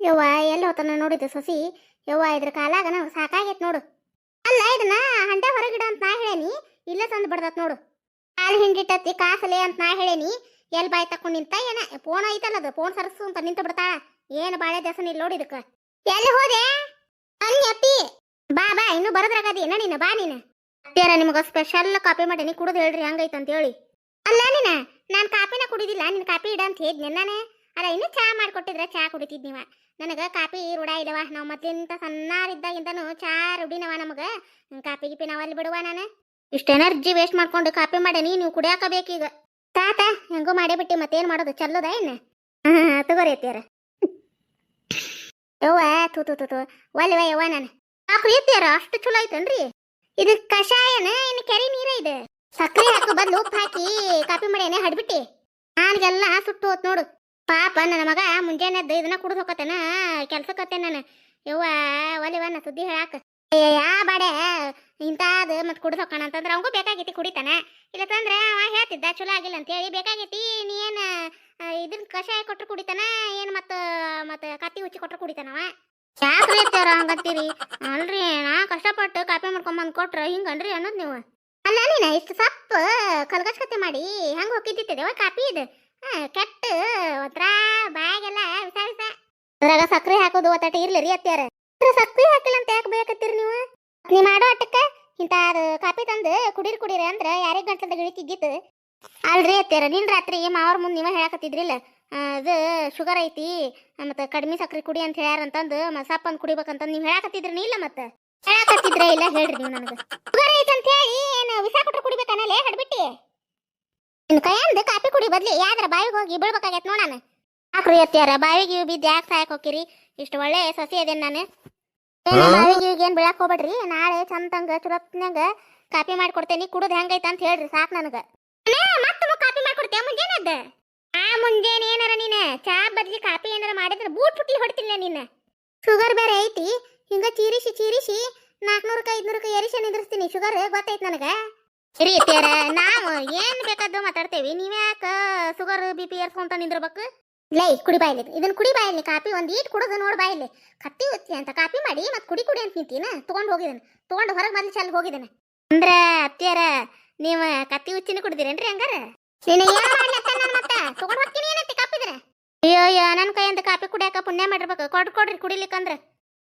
ಯವ್ವ ಎಲ್ಲಿ ಹೋತನ ನೋಡಿದ್ದು ಸೊಸಿ. ಯವ್ವ ಇದ್ರ ಕಾಲಾಗ ನಾವು ಸಾಕಾಗೈತ್ ನೋಡು. ಅಲ್ಲ ಇದನ್ನ ಹಂಡೆ ಹೊರಗಿಡ ಅಂತ ನಾ ಹೇಳೇನಿ, ಇಲ್ಲ ತಂದು ಬಿಡ್ದತ್ ನೋಡು. ಕಾಲು ಹಿಂಡಿಟ್ಟತಿ ಕಾಸಲೆ ಅಂತ ನಾ ಹೇಳೇನಿ, ಎಲ್ಲಿ ಬಾಯಿ ತಕೊಂಡ್ ನಿಂತ ಏನ ಫೋನ್ ಐತಲ್ಲ, ಅದು ಫೋನ್ ಸರ್ಸು ಅಂತ ನಿಂತು ಬಿಡ್ತಾಳ. ಏನು ಬಾಳೆ ದಸನ ಇಲ್ಲಿ ನೋಡಿದಕ್ಕ. ಎಲ್ಲಿ ಹೋದೆ ಅಪ್ಪಿ? ಬಾ ಬಾ, ಇನ್ನು ಬರದ್ರಾಗದಿ ಏನ ನೀನು, ಬಾ ನೀನು. ಅತ್ತೇರ ನಿಮ್ಗ ಸ್ಪೆಷಲ್ ಕಾಪಿ ಮಾಡೀನಿ, ಕುಡಿದು ಹೇಳ್ರಿ ಹಂಗೈತ ಅಂತ ಹೇಳಿ. ಅಲ್ಲ ನೀನ, ನಾನು ಕಾಪಿನ ಕುಡಿದಿಲ್ಲ, ನಿನ್ ಕಾಪಿ ಇಡ ಅಂತ ಹೇಳಿದ್ನೆ ನಾನೇ. ಅಲ್ಲ ಇನ್ನು ಚಾ ಮಾಡ್ಕೊಟ್ಟಿದ್ರೆ ಚಾ ಕುಡಿತಿದ್ ನೀವ. ನನಗ ಕಾಪಿ ರೂಢ ಇಲ್ಲವ, ನಾವು ಮೊದ್ಲಿಂದ ಸಣ್ಣಾರಿದ್ದಾಗಿಂದನು ಚಾ ರೂಢಿನವ ನಮಗ. ಕಾಪಿ ಗಿಪಿ ನಾವಲ್ಲಿ ಬಿಡುವ ನಾನು. ಇಷ್ಟ ಎನರ್ಜಿ ವೇಸ್ಟ್ ಮಾಡ್ಕೊಂಡು ಕಾಪಿ ಮಾಡೇನಿ, ನೀವು ಕುಡಿಯಾಕ ಬೇಕೀಗ. ತಾತ ಹೆಂಗೋ ಮಾಡೇ ಬಿಟ್ಟಿ, ಮತ್ತೇನ್ ಮಾಡೋದು, ಚಲ್ಲೋದ ಏನ? ತಗೋರಿ ಅತ್ಯಾರ. ಯವ್ವ ತೂ ತೂ ತೂ ಒಲ್ವ ಯವ್ವ, ನಾನು ಕಾಪಿ ಎತ್ಯಾರ ಅಷ್ಟು ಚಲೋ ಐತನ್ರಿ. ಇದು ಕಷಾಯನ ಇನ್ನು ಕೆರಿ ನೀರ ಇದೆ. ಸಕ್ಕರೆ ಹಾಕು ಬದ್ಲು ಉಪ್ಪು ಹಾಕಿ ಕಾಪಿ ಮಾಡೇನೆ ಹಡ್ಬಿಟ್ಟಿ. ನಾನ್ಗೆಲ್ಲ ಸುಟ್ಟು ಹೋತ್ ನೋಡು. ಪಾಪ ನನ್ನ ಮಗ ಮುಂಜಾನೆದ್ದು ಇದನ್ನ ಕುಡಿದು ಹೋಗತ್ತೇನ ಕೆಲ್ಸಕ್ಕತ್ತೆ ನಾನು. ಯವ್ವ ಒಲಿವನ್ನ ಸುದ್ದಿ ಹೇಳಾಕ. ಯಾ ಬಾಡೆ ಇಂತಾದ ಮತ್ ಕುಡಿದು ಹೋಗೋಣ ಅಂತಂದ್ರೆ ಅವಂಗೂ ಬೇಕಾಗೈತಿ ಕುಡಿತಾನ. ಇಲ್ಲತ್ತಂದ್ರೆ ಅವ ಹೇಳ್ತಿದ್ದ ಚಲೋ ಆಗಿಲ್ಲ ಅಂತ ಹೇಳಿ, ಬೇಕಾಗೈತಿ ನೀ ಏನ್ ಇದನ್ನ ಕಷಾಯ ಕೊಟ್ರು ಕುಡಿತಾನ, ಏನ್ ಮತ್ತ ಕತ್ತಿ ಉಚ್ಚಿ ಕೊಟ್ರು ಕುಡಿತಾನವ. ಯಾಕ್ರಿ ಅತ್ಯಾರ ಹಂಗಂತೀರಿ? ಅಲ್ರಿ ನಾ ಕಷ್ಟಪಟ್ಟು ಕಾಪಿ ಮಾಡ್ಕೊಂಬಂದ್ ಕೊಟ್ರ ಹಿಂಗನ್ರಿ ಅನ್ನೋದು ನೀವು. ಅಲ್ಲ ನೀನ ಇಷ್ಟು ಸಪ್ಪ ಕಲ್ಗಚ್ಕತೆ ಮಾಡಿ ಹೆಂಗ್ ಹೋಗಿದ್ದಿದ್ದೇವ ಕಾಪಿ ಇದು. ಕೆಟ್ಟ ಒಂಥರ ಬಾಯಾಗೆಲ್ಲ ವಿಸ ವಿಸ. ಅದ್ರಾಗ ಸಕ್ರೆ ಹಾಕೋದು ಒತ್ತಟ ಇರ್ಲಿ ರೀ ಅತ್ಯಾರ. ಸಕ್ರೆ ಹಾಕಿಲ್ಲ ಅಂತ ಯಾಕೆ ಬೇಕತ್ತೀರಿ ನೀವು? ನೀ ಮಾಡೋ ಅಟ್ಟಕ್ಕ ಇಂತ ಕಾಪಿ ತಂದು ಕುಡೀರಿ ಅಂದ್ರ ಯಾರಿಗ ಗಂಟಲ್ದಾಗ ಇಳಿತಿದ್ದಿತ್ತು. ಅಲ್ರಿ ಅತ್ಯಾರ, ನಿನ್ ರಾತ್ರಿ ಮಾವ್ರ ಮುಂದೆ ನೀವ ಹೇಳಕತ್ತಿದ್ರಿಲ್ಲ, ಅದು ಶುಗರ್ ಐತಿ ಮತ್ತೆ ಕಡಿಮೆ ಸಕ್ರೆ ಕುಡಿ ಅಂತ ಹೇಳ್ಯಾರಂತಂದು ಸಪ್ಪಂದ್ ಕುಡಿಬೇಕಂತಂದು ನೀವು ಹೇಳಕತ್ತಿದ್ರಿ ಇಲ್ಲ? ಮತ್ತೆ ಹೇಳಕತ್ತಿದ್ರ ಇಲ್ಲ ಹೇಳ್ರಿ ನೀವು ನನಗೆ. ಶುಗರ್ ಐತಿ ಅಂತ ಹೇಳಿ ಏನು ವಿಷ ಕೊಟ್ರು ಕುಡಿಬೇಕನ್ನಲೇ ಹಡ್ಬಿಟ್ಟಿ. ನಿನ್ ಕೈಯಂದು ಕಾಪಿ ಕುಡಿ ಬದ್ಲಿ ಯಾವ್ದಾರ ಬಾವಿಗೆ ಹೋಗಿ ಬೀಳ್ಬೇಕಾಗೈತ್ ನೋಡಾನ. ಯಾಕ್ರಿ ಅತ್ಯಾರ ಬಾವಿಗೆ ಬಿದ್ದು ಯಾಕೆ ಸಾಯಕ್ ಹೋಗಿರಿ? ಇಷ್ಟು ಒಳ್ಳೆ ಸಸಿ ಅದೇನ್ ನಾನು. ಬಾವಿಗೆ ಏನ್ ಬೀಳಾಕ್ ಹೋಗ್ಬೇಡ್ರಿ, ನಾಳೆ ಚಂದಂಗ ಚುರತ್ನಂಗ ಕಾಪಿ ಮಾಡ್ಕೊಡ್ತೇನಿ, ಕುಡುದ್ ಹೆಂಗೈತ ಅಂತ ಹೇಳ್ರಿ ಸಾಕ್ ನನಗ. ಮತ್ತ ಕಾಪಿ ಮಾಡ್ಕೊಡ್ತೇವ ಮುಂಜಾನೆ. ಮುಂಜಾನೆ ಏನಾರ ನೀನ ಚಾ ಬದ್ಲಿ ಕಾಪಿ ಏನಾರ ಮಾಡಿದ್ರೆ ಬೂಟ್ ಪುಟ್ಲಿ ಹೊಡ್ತಿಲ್ಲ ನೀನ. ಶುಗರ್ ಬೇರೆ ಐತಿ, ಹಿಂಗ ಚೀರಿಸಿ 400 500 ಏರಿಸಿ ನಿಂದಿರ್ಸ್ತೀನಿ. ಶುಗರ್ ಗೊತ್ತೈತ್ ನನಗ. ರೀತಿಯರ ನಾವು ಏನ್ ಬೇಕಾದ್ದು ಮಾತಾಡ್ತೇವಿ, ನೀವ್ಯಾಕ ಶುಗರ್ BP ಏರ್ಸ್ಕೊಂತ ನಿಂದಿರ್ಬೇಕು? ಲೈ ಕುಡಿ ಬಾಯಿಲಿ, ಇದನ್ನ ಕುಡಿ ಬಾಯಿಲಿ. ಕಾಪಿ ಒಂದ್ ಈಟ್ ಕುಡೋದು ನೋಡ್ ಬಾಯಿಲಿ. ಕತ್ತಿ ಉಚ್ಚಿ ಅಂತ ಕಾಪಿ ಮಾಡಿ ಮತ್ ಕುಡಿ ಅಂತ ನಿಂತೀನ. ತಗೊಂಡ್ ಹೋಗಿದ್ದಾನೆ, ತಗೊಂಡು ಹೊರಗೆ ಮೊದ್ಲು ಚೆಲ್ ಹೋಗಿದ್ದಾನೆ. ಅಂದ್ರ ಅತ್ಯಾರ ನೀವ ಕತ್ತಿ ಉಚ್ಚಿನ ಕುಡ್ದಿರೇನ್ರಿ ಹಂಗಾರ? ನೀನು ಏನ್ ಮಾಡ್ಲತ್ತ ನನ್ನ ಮತ್ತ ತಗೊಂಡ್ ಹೋಗ್ತೀನಿ ಏನಂತ ಕಾಪಿದ್ರೆ? ಅಯ್ಯೋ ನನ್ ಕೈಯಿಂದ ಕಾಪಿ ಕುಡಿಯಾಕ ಪುಣ್ಯ ಮಾಡಿರ್ಬೇಕು. ಕೊಡ್ರಿ ಕುಡಿಲಿಕ್ಕಂದ್ರ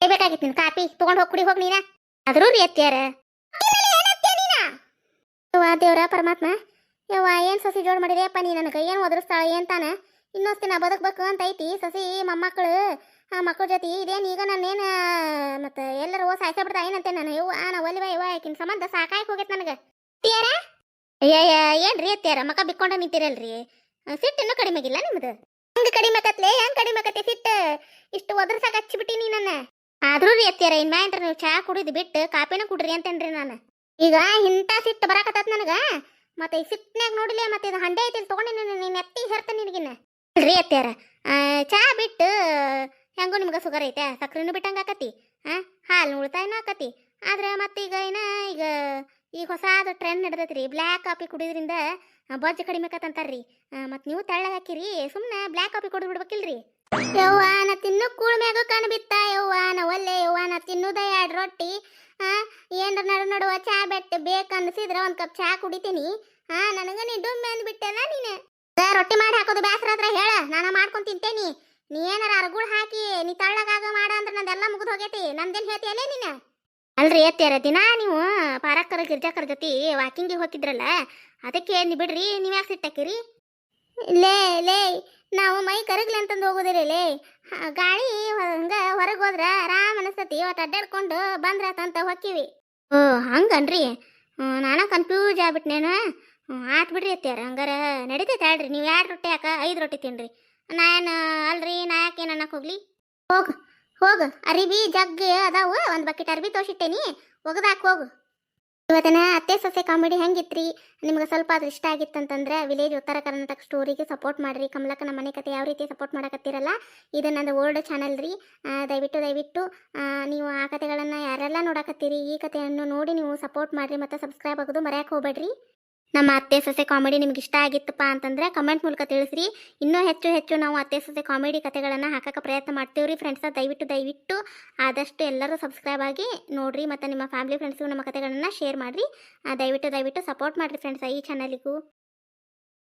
ಬೇಕಾಗಿತ್ತು ನಿನ್ ಕಾಪಿ. ತಗೊಂಡ್ ಹೋಗಿ ಕುಡಿ ಹೋಗಿ ನೀನ. ಆದ್ರೂ ರೀ ಅತ್ಯಾರ ದೇವ್ರ ಪರಮಾತ್ಮ, ಯವ್ವ ಏನ್ ಸಸಿ ಜೋಡ್ ಮಾಡಿದೆಯಪ್ಪ ನೀ ನನಗೆ. ಏನ್ ಒದರಿಸ್ತಾಳ ಏನ್ ತಾನ. ಇನ್ನೊಂದು ದಿನ ಬದುಕ್ಬೇಕು ಅಂತ ಐತಿ ಸಸಿ ಮೊಮ್ಮಕ್ಕಳು. ಮಕ್ಕಳ ಜೊತೆ ಇದೇನು ಈಗ ನಾನೇನು ಮತ್ತೆ ಎಲ್ಲರೂ ಸಾಯ್ಸ ಬಿಡ್ತಾ ಏನಂತೆ ನಾನು. ಯವ್ವ ನಾ ಒಲಿವ ಯವ್ವ ಆಕಿನ ಸಂಬಂಧ ಸಾಕಾಗಿ ಹೋಗೈತೆ ನನಗೆ. ಅತ್ಯಾರ ಅಯ್ಯ ಏನ್ರಿ ಅತ್ಯಾರ ಮಕ ಬಿಕ್ಕೊಂಡ ನಿಂತಿರಲ್ರಿ? ಸಿಟ್ಟು ಕಡಿಮೆ ಆಗಿಲ್ಲ ನಿಮ್ದು? ಹೆಂಗ್ ಕಡಿಮೆ ಆಕತ್ಲೆ, ಹೆಂಗ್ ಕಡಿಮೆ ಆಕತ್ತೆ ಸಿಟ್ಟು? ಇಷ್ಟು ಒದರ್ಸಾಕ ಹಚ್ಚಿಬಿಟ್ಟಿನಿ ನನ್ನ. ಆದ್ರೂ ರೀ ಅತ್ಯಾರ ಇನ್ ಮ್ಯಾಂತ್ರ ನೀವು ಚಾ ಕುಡಿದು ಬಿಟ್ಟು ಕಾಪಿನ ಕುಡ್ರಿ ಅಂತೇನ್ರಿ ನಾನು. ಈಗ ಇಂಥ ಸಿಟ್ಟು ಬರಾಕತ್ತ ನನಗ. ಮತ್ತೆ ಈ ಸಿಟ್ನ್ಯಾಗ ನೋಡಿಲ್ಲ, ಮತ್ತೆ ಇದು ಹಂಡೆ ಐತಿ ತಗೊಂಡಿ ನೀನು ಎತ್ತಿ ಹೇರ್ತಾನೆ ನಿನಗಿನ್ನ. ಅಲ್ರಿ ಅತ್ಯಾರ ಚಾ ಬಿಟ್ಟು ಹೆಂಗೋ ನಿಮ್ಗೆ ಶುಗರ್ ಐತೆ, ಸಕ್ರೆನೂ ಬಿಟ್ಟಂಗ ಆಕತಿ, ಹಾಲು ಉಳಿತಾಯನೂ ಆಕತಿ. ಆದ್ರೆ ಮತ್ತೀಗ ಈಗ ಹೊಸಾದ ಟ್ರೆಂಡ್ ನಡೆದೈತ್ರಿ, ಬ್ಲ್ಯಾಕ್ ಕಾಫಿ ಕುಡಿಯೋದ್ರಿಂದ ಬೊಜ್ಜು ಕಡಿಮೆ ಆಕತ್ತಂತಾರ್ರಿ. ಮತ್ತು ನೀವು ತೆಳ್ಳಗೆ ಹಾಕಿರಿ, ಸುಮ್ಮನೆ ಬ್ಲ್ಯಾಕ್ ಕಾಫಿ ಕುಡಿದು ಬಿಡ್ಬೇಕಿಲ್ರಿ. ಯವ್ವ ನಾ ತಿನ್ನು ಕೂಳ್ಮ್ಯಾಗ ಕಣ್ ಬಿತ್ತ. ಯವ್ವ ನಾ ಒಲ್ಲೆ ಯವ್ವ ನಾ ತಿನ್ನುದ 2 ರೊಟ್ಟಿ. ಏನ್ರ ನಡುವ ಚಾ ಬೇಕನ್ಸಿದ್ರ ಒಂದ್ ಕಪ್ ಚಾ ಕುಡಿತೀನಿ. ನನಗ ನೀ ಡುಮ್ಮೆ ಅಂದ್ಬಿಟ್ಟೆಲ್ಲ ನೀನು. ರೊಟ್ಟಿ ಮಾಡಿ ಹಾಕೋದು ಬ್ಯಾಸರ ಆದ್ರ ಹೇಳ, ನಾನು ಮಾಡ್ಕೊಂಡ್ ತಿಂತೇನಿ. ನೀ ಏನಾರ ಅರಗುಳ್ ಹಾಕಿ ನೀ ತಳ್ಳಗಾಗ ಮಾಡ ಅಂದ್ರೆ ನಂದೆಲ್ಲ ಮುಗಿದು ಹೋಗೈತಿ. ನಂದೇನ್ ಹೇಳ್ತೀಯಲ್ಲೇ ನೀನು? ಅಲ್ರಿ ಅತ್ಯಾರ ದಿನಾ ನೀವು ಪಾರಕ್ಕರ ಗಿರ್ಜಾಕರ ಜೊತೆ ವಾಕಿಂಗಿಗೆ ಹೋಗಿದ್ರಲ್ಲ, ಅದಕ್ಕೆ ನೀ ಬಿಡ್ರಿ. ನೀವ್ ಯಾಕೆ ಸಿಟ್ಟಾಕಿರಿ? ಲೇ ನಾವು ಮೈ ಕರಗ್ಲಿ ಅಂತಂದು ಹೋಗೋದಿರಿ. ಲೇ ಗಾಳಿ ಹಂಗ ಹೊರಗೆ ಹೋದ್ರ ಆರಾಮ್ ಅನಸ್ತತಿ. ಇವತ್ತು ಅಡ್ಡಾಡ್ಕೊಂಡು ಬಂದ್ರಾತಂತ ಹೊಕ್ಕಿವಿ. ಓ ಹಂಗನ್ರಿ? ನಾನ ಕನ್ಫ್ಯೂಸ್ ಆಗ್ಬಿಟ್ನೇನು. ಆತ್ ಬಿಡ್ರಿ ಅತ್ಯಾರ, ಹಂಗಾರ ನಡೀತೈತೆ ಹೇಳ್ರಿ. ನೀವು 2 ರೊಟ್ಟಿ ಯಾಕ 5 ರೊಟ್ಟಿ ತಿನ್ರಿ. ನಾನು ಅಲ್ರಿ ನಾ ಯಾಕೆ ಅನ್ನಕ್ಕೆ ಹೋಗ್ಲಿ? ಹೋಗು ಅರಿಬಿ ಜಗ್ಗಿ ಅದಾವು, ಒಂದು ಬಕೆಟ್ ಅರ್ಬಿ ತೋರಿಸಿಟ್ಟೇನಿ, ಒಗದಾಕ್ ಹೋಗು. ಇವತ್ತಿನ ಅತ್ತೆ ಸೊಸೆ ಕಾಮಿಡಿ ಹೆಂಗಿತ್ರಿ? ನಿಮ್ಗೆ ಸ್ವಲ್ಪ ಅದು ಇಷ್ಟ ಆಗಿತ್ತಂತಂದ್ರೆ ವಿಲೇಜ್ ಉತ್ತರ ಕರ್ನಾಟಕ ಸ್ಟೋರಿಗೆ ಸಪೋರ್ಟ್ ಮಾಡಿರಿ. ಕಮಲಕ್ಕನ ಮನೆ ಕತೆ ಯಾವ ರೀತಿ ಸಪೋರ್ಟ್ ಮಾಡಕತ್ತೀರಲ್ಲ, ಇದು ನಂದು ಓಲ್ಡ್ ಚಾನಲ್ ರೀ. ದಯವಿಟ್ಟು ನೀವು ಆ ಕತೆಗಳನ್ನು ಯಾರೆಲ್ಲ ನೋಡಕತ್ತೀರಿ, ಈ ಕತೆಯನ್ನು ನೋಡಿ ನೀವು ಸಪೋರ್ಟ್ ಮಾಡಿರಿ ಮತ್ತು ಸಬ್ಸ್ಕ್ರೈಬ್ ಆಗೋದು ಮರೆಯಕ್ಕೆ ಹೋಗ್ಬೇಡ್ರಿ. ನಮ್ಮ ಅತ್ತೆ ಸೊಸೆ ಕಾಮಿಡಿ ನಿಮ್ಗೆ ಇಷ್ಟ ಆಗಿತ್ತಪ್ಪ ಅಂತಂದ್ರೆ ಕಮೆಂಟ್ ಮೂಲಕ ತಿಳಿಸ್ರಿ. ಇನ್ನೂ ಹೆಚ್ಚು ಹೆಚ್ಚು ನಾವು ಅತ್ತೆ ಸೊಸೆ ಕಾಮಿಡಿ ಕಥೆಗಳನ್ನು ಹಾಕಕ್ಕೆ ಪ್ರಯತ್ನ ಮಾಡ್ತೀವ್ರಿ ಫ್ರೆಂಡ್ಸ. ದಯವಿಟ್ಟು ಆದಷ್ಟು ಎಲ್ಲರೂ ಸಬ್ಸ್ಕ್ರೈಬ್ ಆಗಿ ನೋಡ್ರಿ, ಮತ್ತು ನಿಮ್ಮ ಫ್ಯಾಮಿಲಿ ಫ್ರೆಂಡ್ಸ್ಗೂ ನಮ್ಮ ಕಥೆಗಳನ್ನು ಶೇರ್ ಮಾಡಿರಿ. ದಯವಿಟ್ಟು ಸಪೋರ್ಟ್ ಮಾಡಿರಿ ಫ್ರೆಂಡ್ಸ ಈ ಚಾನಲಿಗೂ.